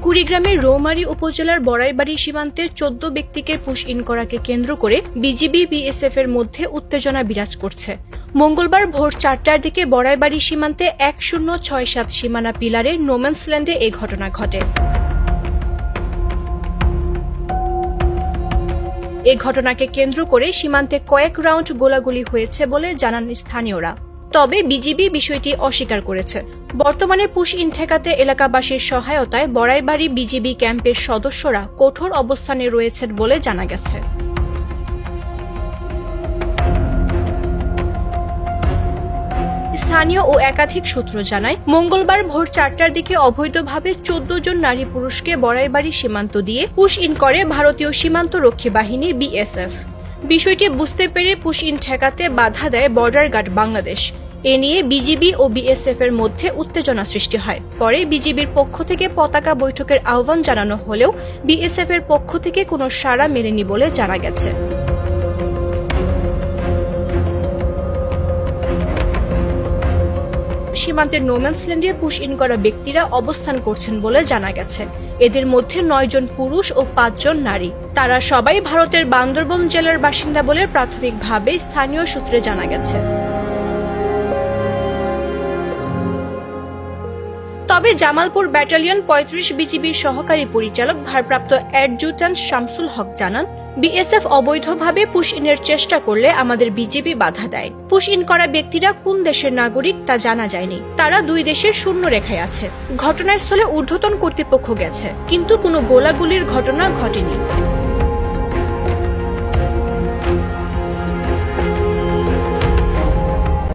কুড়িগ্রামের রৌমারী উপজেলার বড়াইবাড়ি সীমান্তে ১৪ ব্যক্তিকে পুশ ইন করাকে কেন্দ্র করে বিজিবি বিএসএফ এর মধ্যে উত্তেজনা বিরাজ করছে। মঙ্গলবার ভোর ৪টার দিকে বড়াইবাড়ি সীমান্তে ১০৬৭ সীমানা পিলারের নোম্যান্সল্যান্ডে এ ঘটনা ঘটে। এ ঘটনাকে কেন্দ্র করে সীমান্তে কয়েক রাউন্ড গোলাগুলি হয়েছে বলে জানান স্থানীয়রা। তবে বিজিবি বিষয়টি অস্বীকার করেছে। বর্তমানে পুশ ইন ঠেকাতে এলাকাবাসীর সহায়তায় বড়াইবাড়ি বিজিবি ক্যাম্পের সদস্যরা কঠোর অবস্থানে রয়েছেন বলে জানা গেছে। স্থানীয় ও একাধিক সূত্র জানায়, মঙ্গলবার ভোর ৪টার দিকে অবৈধভাবে ১৪ জন নারী পুরুষকে বড়াইবাড়ি সীমান্ত দিয়ে পুশ ইন করে ভারতীয় সীমান্ত রক্ষী বাহিনী বিএসএফ। বিষয়টি বুঝতে পেরে পুশ ইন ঠেকাতে বাধা দেয় বর্ডার গার্ড বাংলাদেশ। এ নিয়ে বিজিবি ও বিএসএফ এর মধ্যে উত্তেজনা সৃষ্টি হয়। পরে বিজিবির পক্ষ থেকে পতাকা বৈঠকের আহ্বান জানানো হলেও বিএসএফ এর পক্ষ থেকে কোনো সাড়া মেলেনি বলে জানা গেছে। সীমান্তের নোম্যান্সল্যান্ডে পুশ ইন করা ব্যক্তিরা অবস্থান করছেন বলে জানা গেছে। এদের মধ্যে ৯ জন পুরুষ ও ৫ জন নারী। তারা সবাই ভারতের বান্দরবন জেলার বাসিন্দা বলে প্রাথমিকভাবে স্থানীয় সূত্রে জানা গেছে। তবে জামালপুর ব্যাটালিয়ন ৩৫ বিজিবির সহকারী পরিচালক ভারপ্রাপ্ত অ্যাডজুট্যান্ট শামসুল হক জানান, বিএসএফ অবৈধভাবে পুশ ইনের চেষ্টা করলে আমাদের বিজিবি বাধা দেয়। পুশ ইন করা ব্যক্তিরা কোন দেশের নাগরিক তা জানা যায়নি। তারা ২ দেশের শূন্য রেখায় আছে। ঘটনাস্থলে ঊর্ধ্বতন কর্তৃপক্ষ গেছে, কিন্তু কোনো গোলাগুলির ঘটনা ঘটেনি।